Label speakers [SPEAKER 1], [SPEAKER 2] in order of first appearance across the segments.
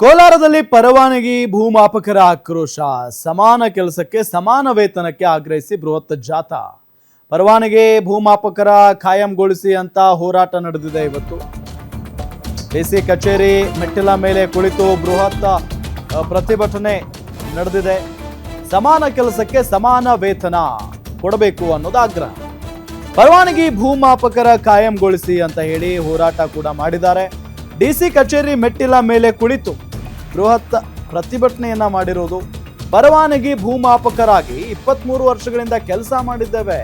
[SPEAKER 1] ಕೋಲಾರದಲ್ಲಿ ಪರವಾನಗಿ ಭೂಮಾಪಕರ ಆಕ್ರೋಶ. ಸಮಾನ ಕೆಲಸಕ್ಕೆ ಸಮಾನ ವೇತನಕ್ಕೆ ಆಗ್ರಹಿಸಿ ಬೃಹತ್ ಜಾಥಾ. ಪರವಾನಗಿ ಭೂಮಾಪಕರ ಕಾಯಂಗೊಳಿಸಿ ಅಂತ ಹೋರಾಟ ನಡೆದಿದೆ. ಇವತ್ತು ಡಿಸಿ ಕಚೇರಿ ಮೆಟ್ಟಿಲ ಮೇಲೆ ಕುಳಿತು ಬೃಹತ್ ಪ್ರತಿಭಟನೆ ನಡೆದಿದೆ. ಸಮಾನ ಕೆಲಸಕ್ಕೆ ಸಮಾನ ವೇತನ ಕೊಡಬೇಕು ಅನ್ನೋದು ಆಗ್ರಹ. ಪರವಾನಗಿ ಭೂಮಾಪಕರ ಕಾಯಂಗೊಳಿಸಿ ಅಂತ ಹೇಳಿ ಹೋರಾಟ ಕೂಡ ಮಾಡಿದ್ದಾರೆ. ಡಿಸಿ ಕಚೇರಿ ಮೆಟ್ಟಿಲ ಮೇಲೆ ಕುಳಿತು ಬೃಹತ್ ಪ್ರತಿಭಟನೆಯನ್ನ ಮಾಡಿರೋದು. ಪರವಾನಗಿ ಭೂಮಾಪಕರಾಗಿ 23 ವರ್ಷಗಳಿಂದ ಕೆಲಸ ಮಾಡಿದ್ದೇವೆ.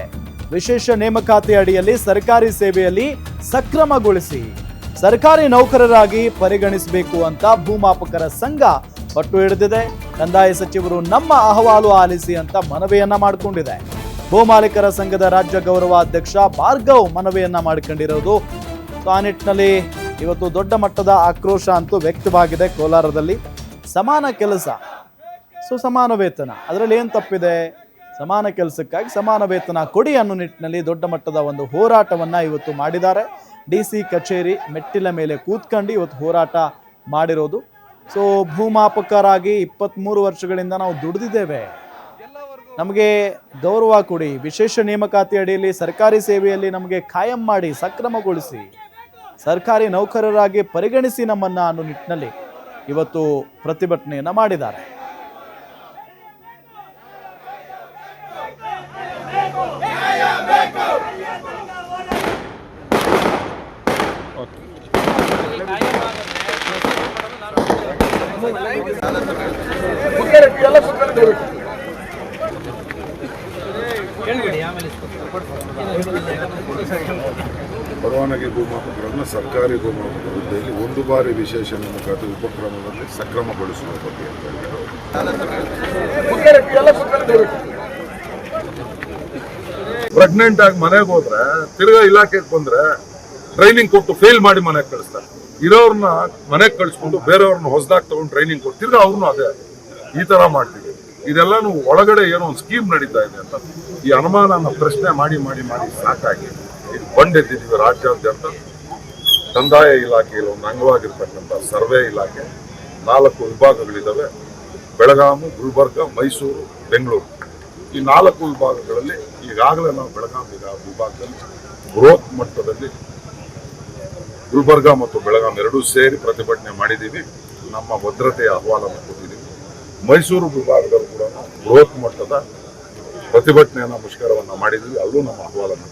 [SPEAKER 1] ವಿಶೇಷ ನೇಮಕಾತಿ ಅಡಿಯಲ್ಲಿ ಸರ್ಕಾರಿ ಸೇವೆಯಲ್ಲಿ ಸಕ್ರಮಗೊಳಿಸಿ ಸರ್ಕಾರಿ ನೌಕರರಾಗಿ ಪರಿಗಣಿಸಬೇಕು ಅಂತ ಭೂಮಾಪಕರ ಸಂಘ ಪಟ್ಟು ಹಿಡಿದಿದೆ. ಕಂದಾಯ ಸಚಿವರು ನಮ್ಮ ಅಹವಾಲು ಆಲಿಸಿ ಅಂತ ಮನವಿಯನ್ನ ಮಾಡಿಕೊಂಡಿದೆ. ಭೂಮಾಲೀಕರ ಸಂಘದ ರಾಜ್ಯ ಗೌರವ ಅಧ್ಯಕ್ಷ ಭಾರ್ಗವ್ ಮನವಿಯನ್ನ ಮಾಡಿಕೊಂಡಿರೋದು. ಆ ನಿಟ್ಟಿನಲ್ಲಿ ಇವತ್ತು ದೊಡ್ಡ ಮಟ್ಟದ ಆಕ್ರೋಶ ಅಂತೂ ವ್ಯಕ್ತವಾಗಿದೆ ಕೋಲಾರದಲ್ಲಿ. ಸಮಾನ ಕೆಲಸ ಸಮಾನ ವೇತನ, ಅದರಲ್ಲಿ ಏನು ತಪ್ಪಿದೆ? ಸಮಾನ ಕೆಲಸಕ್ಕಾಗಿ ಸಮಾನ ವೇತನ ಕೊಡಿ ಅನ್ನೋ ನಿಟ್ಟಿನಲ್ಲಿ ದೊಡ್ಡ ಮಟ್ಟದ ಒಂದು ಹೋರಾಟವನ್ನ ಇವತ್ತು ಮಾಡಿದ್ದಾರೆ. ಡಿಸಿ ಕಚೇರಿ ಮೆಟ್ಟಿಲ ಮೇಲೆ ಕೂತ್ಕೊಂಡು ಇವತ್ತು ಹೋರಾಟ ಮಾಡಿರೋದು. ಭೂಮಾಪಕರಾಗಿ 23 ವರ್ಷಗಳಿಂದ ನಾವು ದುಡಿದಿದ್ದೇವೆ, ನಮಗೆ ಗೌರವ ಕೊಡಿ, ವಿಶೇಷ ನೇಮಕಾತಿ ಅಡಿಯಲ್ಲಿ ಸರ್ಕಾರಿ ಸೇವೆಯಲ್ಲಿ ನಮಗೆ ಕಾಯಂ ಮಾಡಿ ಸಕ್ರಮಗೊಳಿಸಿ ಸರ್ಕಾರಿ ನೌಕರರಾಗಿ ಪರಿಗಣಿಸಿ ನಮ್ಮನ್ನ ಅನ್ನೋ ನಿಟ್ಟಿನಲ್ಲಿ ಇವತ್ತು ಪ್ರತಿಭಟನೆಯನ್ನ ಮಾಡಿದ್ದಾರೆ.
[SPEAKER 2] ಪರವಾನಗಿ ಭೂಮಾಪಕರನ್ನು ಸರ್ಕಾರಿ ಭೂಮಾಪಕರ ಹುದ್ದೆಯಲ್ಲಿ ಒಂದು ಬಾರಿ ವಿಶೇಷ ನೇಮಕಾತಿ ಉಪಕ್ರಮದಲ್ಲಿ ಸಕ್ರಮಗೊಳಿಸುವ ಬಗ್ಗೆ ಪ್ರೆಗ್ನೆಂಟ್ ಆಗಿ ಮನೆಗೆ ಹೋದ್ರೆ ತಿರ್ಗಾ ಇಲಾಖೆಗೆ ಬಂದ್ರೆ ಟ್ರೈನಿಂಗ್ ಕೊಟ್ಟು ಫೇಲ್ ಮಾಡಿ ಮನೆಗೆ ಕಳಿಸ್ತಾರೆ. ಇರೋರ್ನ ಮನೆಗೆ ಕಳಿಸ್ಕೊಂಡು ಬೇರೆಯವ್ರನ್ನ ಹೊಸದಾಗಿ ತಗೊಂಡು ಟ್ರೈನಿಂಗ್ ಕೊಟ್ಟು ತಿರ್ಗಾ ಅವ್ರನ್ನೂ ಅದೇ ಈ ತರ ಮಾಡ್ತೀವಿ. ಇದೆಲ್ಲಾನು ಒಳಗಡೆ ಏನೋ ಒಂದು ಸ್ಕೀಮ್ ನಡೀತಾ ಇದೆ ಅಂತ ಈ ಅನುಮಾನನ ಪ್ರಶ್ನೆ ಮಾಡಿ ಮಾಡಿ ಮಾಡಿ ಸಾಕಾಗಿ ಇದು ಬಂಡೆದ್ದಿದ್ದೀವಿ. ರಾಜ್ಯಾದ್ಯಂತ ಕಂದಾಯ ಇಲಾಖೆಯಲ್ಲಿ ಒಂದು ಅಂಗವಾಗಿರ್ತಕ್ಕಂಥ ಸರ್ವೆ ಇಲಾಖೆ 4 ವಿಭಾಗಗಳಿದ್ದಾವೆ. ಬೆಳಗಾವಿ, ಗುಲ್ಬರ್ಗ, ಮೈಸೂರು, ಬೆಂಗಳೂರು. ಈ 4 ವಿಭಾಗಗಳಲ್ಲಿ ಈಗಾಗಲೇ ನಾವು ಬೆಳಗಾವಿ ವಿಭಾಗದಲ್ಲಿ ಬೃಹತ್ ಮಟ್ಟದಲ್ಲಿ ಗುಲ್ಬರ್ಗ ಮತ್ತು ಬೆಳಗಾವಿ ಎರಡೂ ಸೇರಿ ಪ್ರತಿಭಟನೆ ಮಾಡಿದ್ದೀವಿ. ನಮ್ಮ ಭದ್ರತೆಯ ಅಹವಾಲನ್ನು ಕೊಟ್ಟಿದ್ದೀವಿ. ಮೈಸೂರು ವಿಭಾಗದಲ್ಲೂ ಕೂಡ ಬೃಹತ್ ಮಟ್ಟದ ಪ್ರತಿಭಟನೆಯನ್ನು ಮುಷ್ಕರವನ್ನು ಮಾಡಿದ್ದೀವಿ. ಅಲ್ಲೂ ನಮ್ಮ ಅಹವಾಲನ್ನು